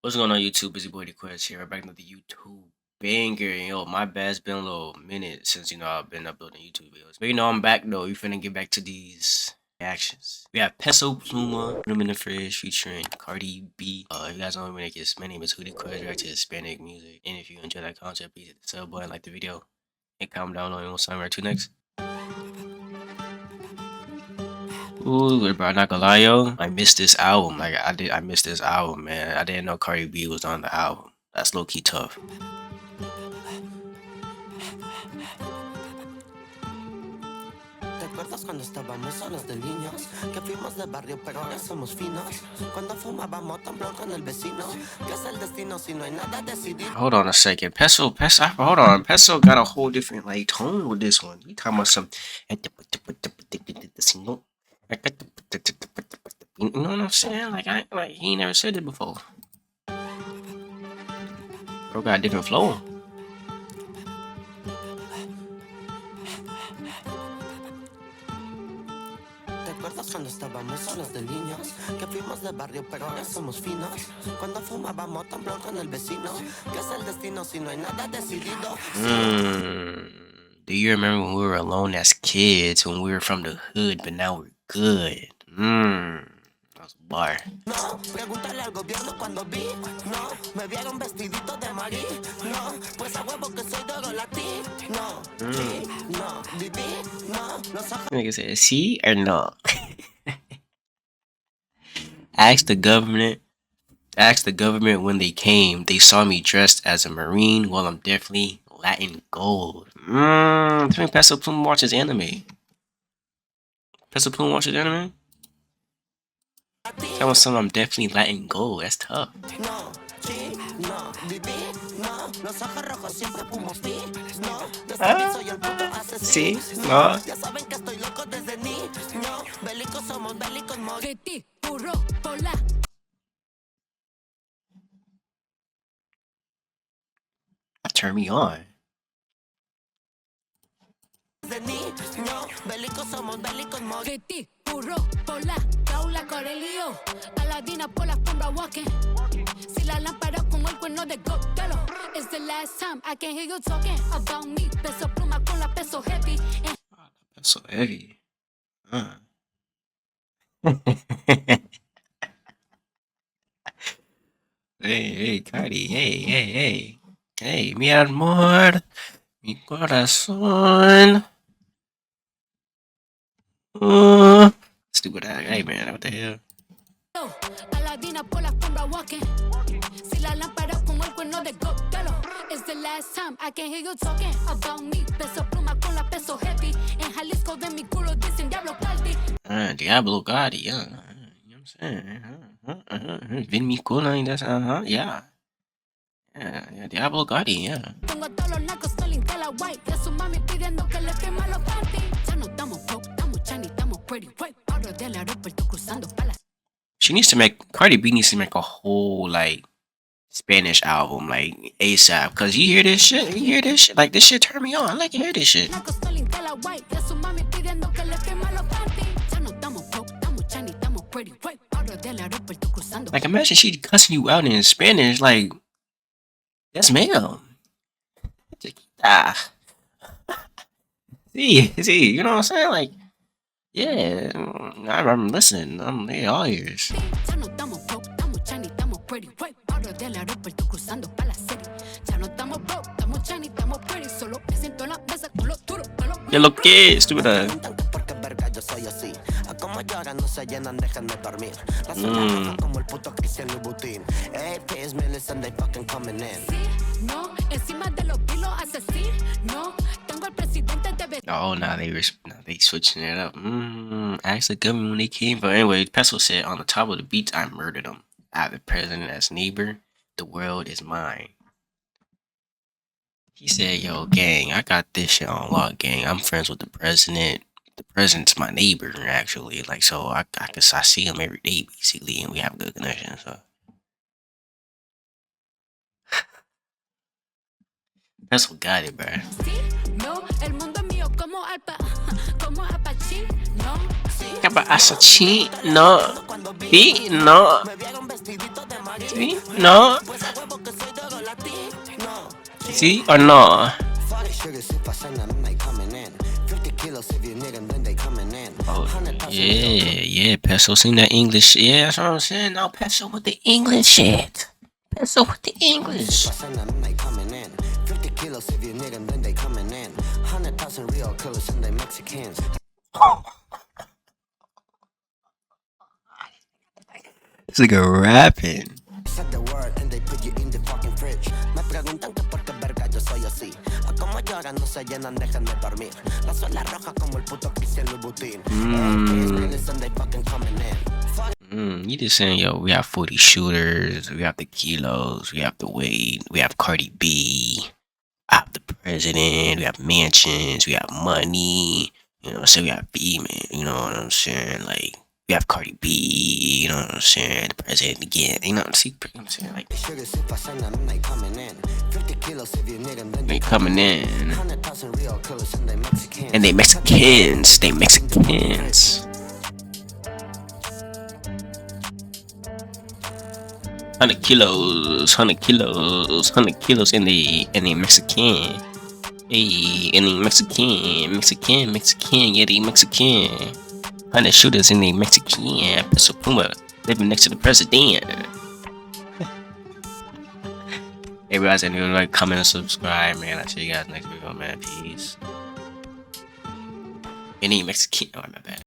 What's going on, YouTube? It's your boy HoodieQuez here. We're back with the YouTube banger. Yo, my bad. It's been a little minute since I've been uploading YouTube videos. But I'm back though. We finna get back to these reactions. We have Peso, Pluma, Put 'em in the Fridge featuring Cardi B. If you guys don't know my name is HoodieQuez. React to Hispanic music. And if you enjoy that content, please hit the sub button, like the video, and comment down below. And we'll sign right to next. Ooh, bro, not gonna lie, yo. I missed this album. I missed this album, man. I didn't know Cardi B was on the album. That's low key tough. ¿Recuerdas cuando estábamos solos de niños? Que fuimos de barrio pero ahora somos finos. Cuando fumábamos tan blanco con el vecino. ¿Qué es el destino si no hay nada decidido? Hold on a second. Hold on. Peso got a whole different like tone with this one. He talking about some. You know what I'm saying? Like he ain't never said it before. Bro got a different flow. ¿Recuerdas cuando estábamos solos de niños? Que fuimos de barrio pero ahora somos finos. Cuando fumábamos tan blanco con el vecino. ¿Qué es el destino si no hay nada decidido? Do you remember when we were alone as kids, when we were from the hood, but now we're good? That was a bar. No, pregúntale al gobierno cuando vi. No, me vieron vestidito de marí. No, pues a huevo que soy de oro latino. Sí, no, viví. No, los ojos. Nigga said, see or no? Ask the government when they came. They saw me dressed as a Marine. Well, I'm definitely Latin gold. I think Peso Pluma watches anime. Peso Pluma watches anime? That was something I'm definitely Latin gold. That's tough. No, sí, no, viví. No, los ojos rojos siempre fuimos fi. No, de saber soy el puto asesino. Sí, no. Ya saben que estoy loco desde niño. Bélicos somos bélicos, morir. Turn me on. Desde niño, bélicos somos bélicos, morir. Burro por la jaula Corelio, Aladina por la alfombra walking. Si la lámpara como el cuerno de Gotelo. It's the last time I can hear you talking about me. Peso Pluma con la peso heavy. Peso heavy. Hey, Cardi. Hey, mi amor, mi corazón. Stupid ass. Hey, man, what the hell? Aladina por la alfombra walking. Si la lámpara como el cuerno de Gotelo. It's the last time I can hear you talking about me. Peso Pluma con la peso heavy. En Jalisco de mi culo dicen Diablo Cardi. Diablo Cardi, yeah. You know what I'm saying? Ven mi culo, that's, yeah. Yeah, Diablo Cardi, yeah. Pongo todos los nacos solín de la white. Y a su mami pidiendo que le firma los panties. Ya no estamos broke, estamos shiny, estamos pretty white. Ahora del aeropuerto cruzando palas. Cardi B needs to make a whole, like, Spanish album, like, ASAP. Cause you hear this shit? Like, this shit turn me on. I like to hear this shit. Nacos solín de la white. Y a su mami pidiendo que le firma los panties. Ya no estamos broke, estamos shiny, estamos pretty white. Ahora del aeropuerto cruzando. Like, imagine she cussing you out in Spanish, like, yes, ma'am. See, you know what I'm saying? Like, yeah, I'm listening. I'm all ears. Ya no estamos broke, estamos shiny, estamos pretty white. Ahora del aeropuerto cruzando pa' la serie. Ya no estamos broke, estamos shiny, estamos pretty. Solo me siento en la mesa con los duros, pelo. Ya lo que es, estúpida. Porque verga yo soy así. A como lloran no se llenan, déjenme dormir. Las orejas como el puto Cristian Louboutin. Hey, peace, me listen, they fucking coming in. Sí, no, encima de los pilos asesinos. No, tengo al presidente de Oh, now they switching it up. Ask the government when they came. But anyway, Peso said, on the top of the beach, I murdered him. I have the president as neighbor. The world is mine. He said, yo, gang, I got this shit on lock, gang. I'm friends with the president. The president's my neighbor, actually. Like, so I see him every day, basically, and we have a good connection, so. Peso got it, bro. No, el mundo es mío como Apache. No, Asachino. Sí, no. Marí. See? No? Pues a huevo que soy de oro latino. See or no? 40 sugars if I send them, they coming in. 50 kilos if you need them, then they coming in. Oh, 100,000 yeah, Peso sing that English. Yeah, that's what I'm saying. Now Peso with the English shit. Peso with the English. if I send them, they coming in. 50 kilos if you need them, then they coming in. 100,000 real killers and they Mexicans. This nigga rapping. Said the word and they put you in the fucking fridge. Me preguntan que por qué verga yo soy así. A como lloran no se llenan, déjenme dormir. La suela roja como el puto Cristian Louboutin. And they fucking coming in. You just saying, yo, we have 40 shooters, we have the kilos, we have the weight, we have Cardi B, I have the president, we have mansions, we have money, you know what I'm saying? We have B, man, you know what I'm saying? Like, we have Cardi B, you know what I'm saying? The president again, you know what I'm saying? Like, Sugars if I send them, they coming in. 50 kilos if you need them, then they coming in. 100,000 real killers and they Mexicans. And they Mexicans. 100 kilos in the Mexican. Hey, in the Mexican, yeah, the Mexican. 100 shooters in the Mexican. Peso Pluma living next to the president. Hey guys, and like, comment, and subscribe, man. I'll see you guys next video, man. Peace. Any Mexican, oh my bad.